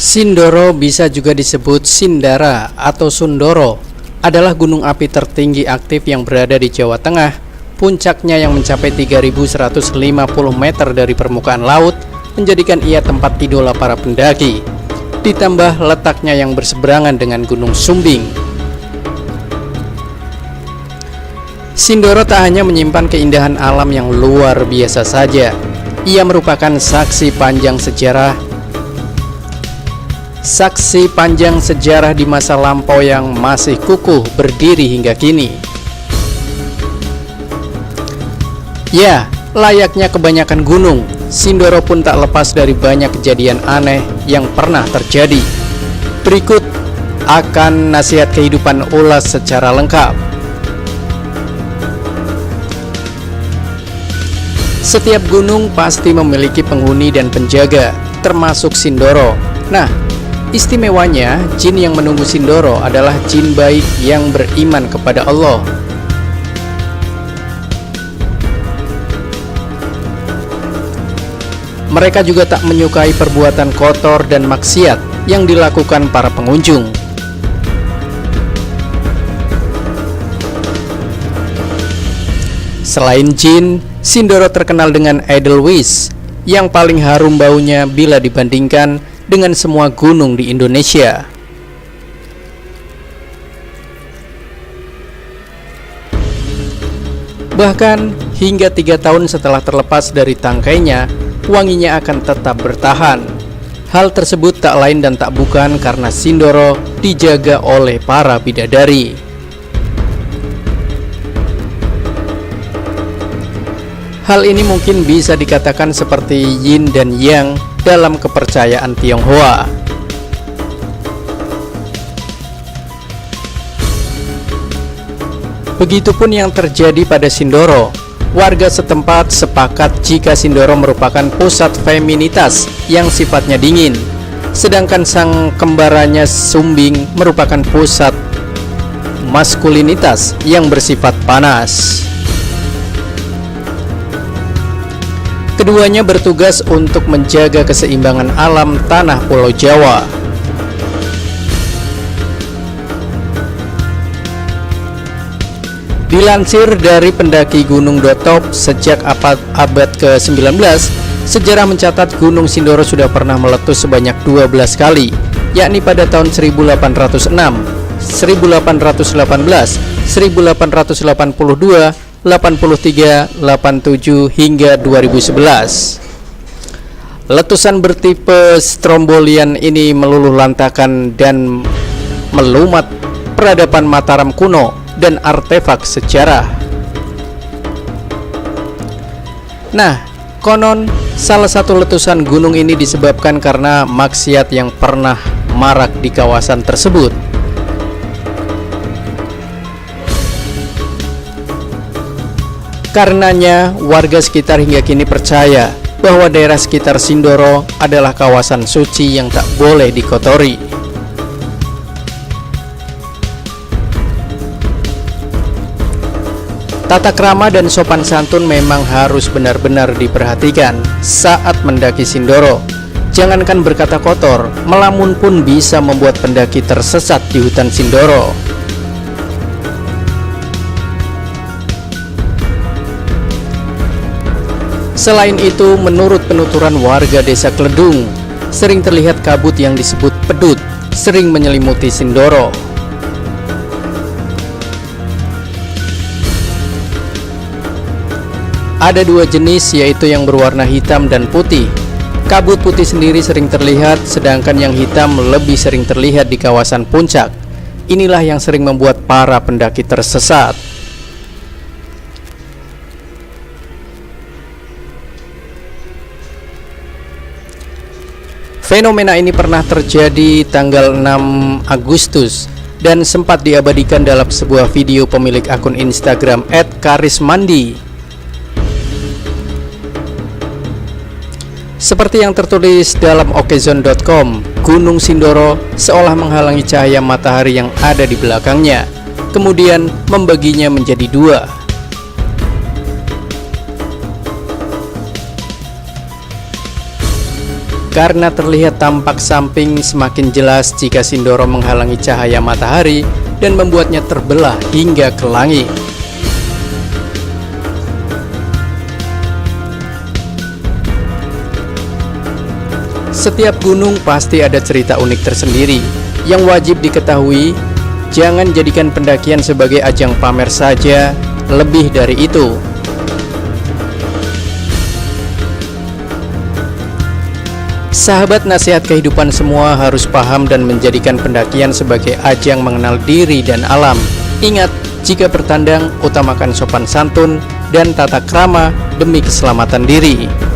Sindoro, bisa juga disebut Sindara atau Sundoro, adalah gunung api tertinggi aktif yang berada di Jawa Tengah. Puncaknya yang mencapai 3.150 meter dari permukaan laut menjadikan ia tempat idola para pendaki. Ditambah letaknya yang berseberangan dengan Gunung Sumbing. Sindoro tak hanya menyimpan keindahan alam yang luar biasa saja, ia merupakan saksi panjang sejarah di masa lampau yang masih kukuh berdiri hingga kini. Ya, layaknya kebanyakan gunung, Sindoro pun tak lepas dari banyak kejadian aneh yang pernah terjadi. Berikut akan nasihat kehidupan ulas secara lengkap. Setiap gunung pasti memiliki penghuni dan penjaga, termasuk Sindoro. Nah, istimewanya, jin yang menunggu Sindoro adalah jin baik yang beriman kepada Allah. Mereka juga tak menyukai perbuatan kotor dan maksiat yang dilakukan para pengunjung. Selain jin, Sindoro terkenal dengan Edelweiss yang paling harum baunya bila dibandingkan dengan semua gunung di Indonesia. Bahkan hingga 3 tahun setelah terlepas dari tangkainya, wanginya akan tetap bertahan. Hal tersebut tak lain dan tak bukan karena Sindoro dijaga oleh para bidadari. Hal ini mungkin bisa dikatakan seperti yin dan yang dalam kepercayaan Tionghoa. Begitupun yang terjadi pada Sindoro. Warga setempat sepakat jika Sindoro merupakan pusat feminitas yang sifatnya dingin, sedangkan sang kembarannya Sumbing merupakan pusat maskulinitas yang bersifat panas. Keduanya bertugas untuk menjaga keseimbangan alam tanah Pulau Jawa. Dilansir dari pendaki Gunung.top, sejak abad ke-19, sejarah mencatat Gunung Sindoro sudah pernah meletus sebanyak 12 kali, yakni pada tahun 1806, 1818, 1882, 83, 87 hingga 2011. Letusan bertipe strombolian ini meluluh lantakan dan melumat peradaban Mataram kuno dan artefak sejarah. Nah, konon salah satu letusan gunung ini disebabkan karena maksiat yang pernah marak di kawasan tersebut. Karenanya, warga sekitar hingga kini percaya bahwa daerah sekitar Sindoro adalah kawasan suci yang tak boleh dikotori. Tata krama dan sopan santun memang harus benar-benar diperhatikan saat mendaki Sindoro. Jangankan berkata kotor, melamun pun bisa membuat pendaki tersesat di hutan Sindoro. Selain itu, menurut penuturan warga desa Kledung, sering terlihat kabut yang disebut pedut, sering menyelimuti Sindoro. Ada 2 jenis, yaitu yang berwarna hitam dan putih. Kabut putih sendiri sering terlihat, sedangkan yang hitam lebih sering terlihat di kawasan puncak. Inilah yang sering membuat para pendaki tersesat. Fenomena ini pernah terjadi tanggal 6 Agustus dan sempat diabadikan dalam sebuah video pemilik akun Instagram @karismandi. Seperti yang tertulis dalam okezone.com, Gunung Sindoro seolah menghalangi cahaya matahari yang ada di belakangnya, kemudian membaginya menjadi 2. karena terlihat tampak samping semakin jelas jika Sindoro menghalangi cahaya matahari dan membuatnya terbelah hingga ke langit. Setiap gunung pasti ada cerita unik tersendiri yang wajib diketahui. Jangan jadikan pendakian sebagai ajang pamer saja, lebih dari itu. Sahabat nasihat kehidupan semua harus paham dan menjadikan pendakian sebagai ajang mengenal diri dan alam. Ingat, jika bertandang, utamakan sopan santun dan tata krama demi keselamatan diri.